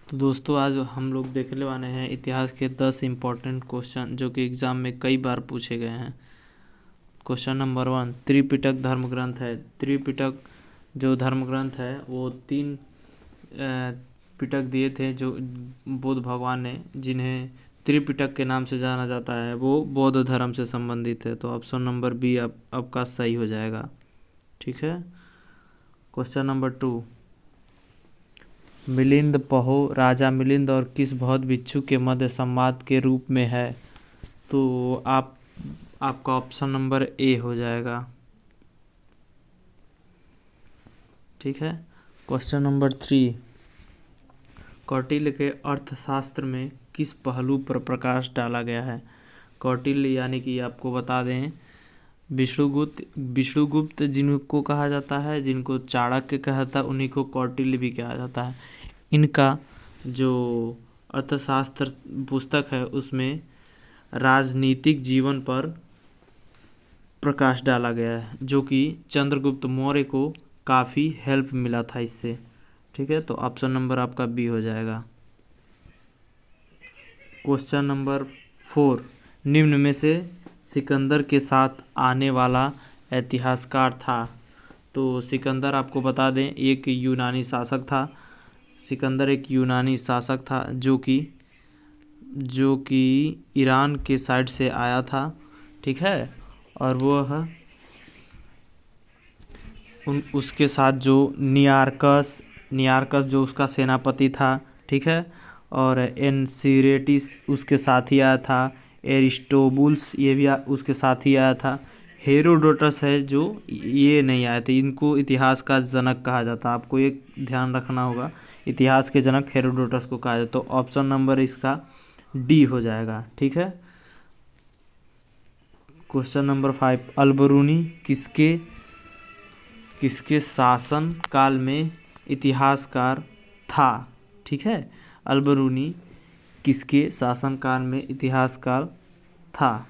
तो दोस्तों आज हम लोग देखने वाले हैं इतिहास के 10 इम्पोर्टेंट क्वेश्चन जो कि एग्ज़ाम में कई बार पूछे गए हैं। क्वेश्चन नंबर 1, त्रिपिटक धर्म ग्रंथ है। त्रिपिटक जो धर्म ग्रंथ है वो 3 पिटक दिए थे जो बुद्ध भगवान ने, जिन्हें त्रिपिटक के नाम से जाना जाता है, वो बौद्ध धर्म से संबंधित है। तो ऑप्शन नंबर बी आपका सही हो जाएगा। ठीक है। क्वेश्चन नंबर 2, मिलिंद पहो राजा मिलिंद और किस बौद्ध भिक्षु के मध्य संवाद के रूप में है। तो आपका ऑप्शन नंबर ए हो जाएगा। ठीक है। क्वेश्चन नंबर 3, कौटिल्य के अर्थशास्त्र में किस पहलू पर प्रकाश डाला गया है। कौटिल्य यानी कि आपको बता दें विष्णुगुप्त जिनको कहा जाता है, जिनको चाणक्य कहा था, उन्हीं को कौटिल्य भी कहा जाता है। इनका जो अर्थशास्त्र पुस्तक है उसमें राजनीतिक जीवन पर प्रकाश डाला गया है, जो कि चंद्रगुप्त मौर्य को काफ़ी हेल्प मिला था इससे। ठीक है। तो ऑप्शन नंबर आपका बी हो जाएगा। क्वेश्चन नंबर 4, निम्न में से सिकंदर के साथ आने वाला इतिहासकार था। तो सिकंदर आपको बता दें एक यूनानी शासक था। सिकंदर एक यूनानी शासक था जो कि ईरान के साइड से आया था। ठीक है। और वह उसके साथ जो नियार्कस जो उसका सेनापति था। ठीक है। और एनसीरेटिस उसके साथ ही आया था। एरिस्टोबुल्स ये भी उसके साथ ही आया था। हेरोडोटस है जो ये नहीं आए थे। इनको इतिहास का जनक कहा जाता है। आपको एक ध्यान रखना होगा, इतिहास के जनक हेरोडोटस को कहा जाता है। तो ऑप्शन नंबर इसका डी हो जाएगा। ठीक है। क्वेश्चन नंबर 5, अलबरूनी किसके शासन काल में इतिहासकार था। ठीक है। अलबरूनी किसके शासन काल में इतिहासकार था।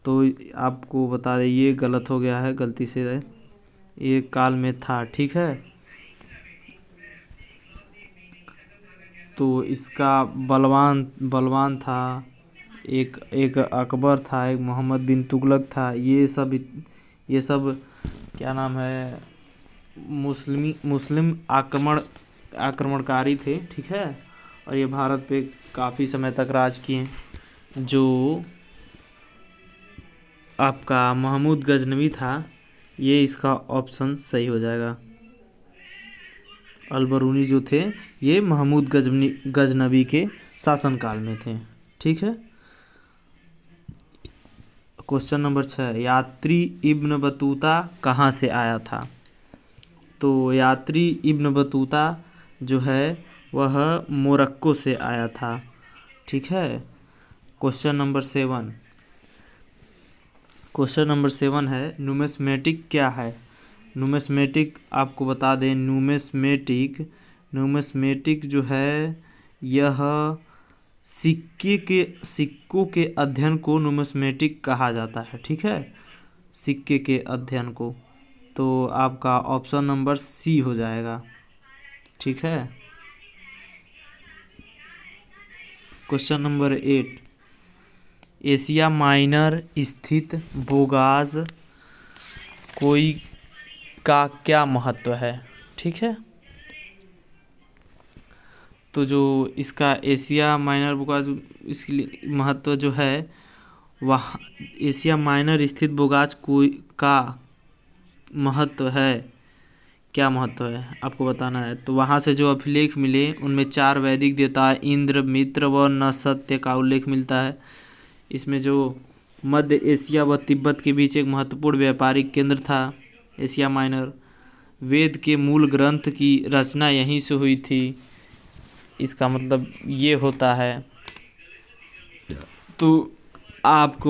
तो आपको बता दें ये गलत हो गया है, गलती से ये काल में था। ठीक है। तो इसका बलवान था, एक अकबर था, एक मोहम्मद बिन तुगलक था। ये सब क्या नाम है, मुस्लिम आक्रमणकारी थे। ठीक है। और ये भारत पे काफ़ी समय तक राज किए। जो आपका महमूद गजनवी था, ये इसका ऑप्शन सही हो जाएगा। अलबरूनी जो थे ये महमूद गजनवी के शासनकाल में थे। ठीक है। क्वेश्चन नंबर 6, यात्री इब्न बतूता कहाँ से आया था। तो यात्री इब्न बतूता जो है वह मोरक्को से आया था। ठीक है। क्वेश्चन नंबर 7 है, न्यूमिस्मेटिक क्या है। न्यूमिस्मेटिक आपको बता दें न्यूमिस्मेटिक जो है यह सिक्कों के अध्ययन को न्यूमिस्मेटिक कहा जाता है। ठीक है। सिक्के के अध्ययन को। तो आपका ऑप्शन नंबर सी हो जाएगा। ठीक है। क्वेश्चन नंबर 8, एशिया माइनर स्थित बोगाज कोई का क्या महत्व है। ठीक है। तो जो इसका एशिया माइनर बोगाज, इसकी महत्व जो है वह एशिया माइनर स्थित बोगाज कोई का महत्व है, क्या महत्व है आपको बताना है। तो वहाँ से जो अभिलेख मिले उनमें 4 वैदिक देवता इंद्र, मित्र व नसत्य का उल्लेख मिलता है। इसमें जो मध्य एशिया व तिब्बत के बीच एक महत्वपूर्ण व्यापारिक केंद्र था एशिया माइनर। वेद के मूल ग्रंथ की रचना यहीं से हुई थी। इसका मतलब ये होता है। तो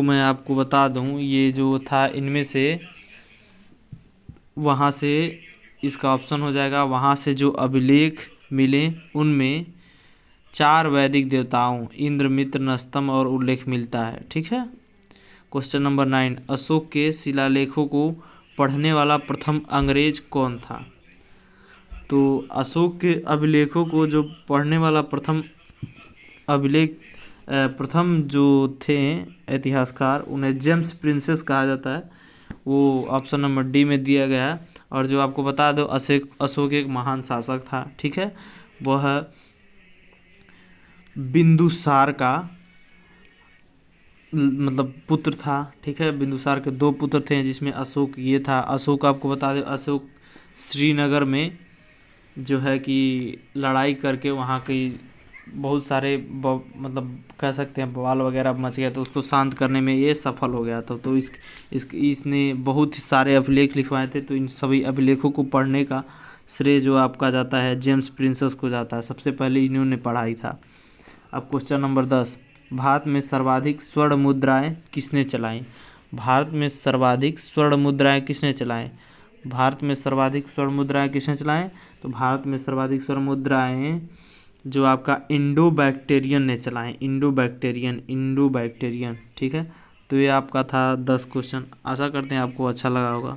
मैं आपको बता दूं, ये जो था इनमें से वहाँ से इसका ऑप्शन हो जाएगा। वहाँ से जो अभिलेख मिले उनमें 4 वैदिक देवताओं इंद्र, मित्र, नस्तम और उल्लेख मिलता है। ठीक है। क्वेश्चन नंबर 9, अशोक के शिलालेखों को पढ़ने वाला प्रथम अंग्रेज कौन था। तो अशोक के अभिलेखों को जो पढ़ने वाला प्रथम अभिलेख प्रथम जो थे इतिहासकार, उन्हें जेम्स प्रिंसेस कहा जाता है। वो ऑप्शन नंबर डी में दिया गया है। और जो आपको बता दो, अशोक एक महान शासक था, ठीक है। वह बिंदुसार का मतलब पुत्र था, ठीक है। बिंदुसार के 2 पुत्र थे, जिसमें अशोक ये था। अशोक आपको बता दें, अशोक श्रीनगर में जो है कि लड़ाई करके वहाँ की बहुत सारे मतलब कह सकते हैं बवाल वगैरह मच गया, तो उसको शांत करने में ये सफल हो गया था। तो इसने बहुत सारे अभिलेख लिखवाए थे। तो इन सभी अभिलेखों को पढ़ने का श्रेय जो आपका जाता है जेम्स प्रिंसेस को जाता है। सबसे पहले इन्होंने पढ़ाई था। अब क्वेश्चन नंबर 10, भारत में सर्वाधिक स्वर्ण मुद्राएं किसने चलाई? भारत में सर्वाधिक स्वर्ण मुद्राएं किसने चलाएं? भारत में सर्वाधिक स्वर्ण मुद्राएं किसने चलाएं? तो भारत में सर्वाधिक स्वर्ण मुद्राएं जो आपका इंडो बैक्टीरियन ने चलाएं। इंडो बैक्टीरियन, ठीक है। तो ये आपका था 10 क्वेश्चन। आशा करते हैं आपको अच्छा लगा होगा।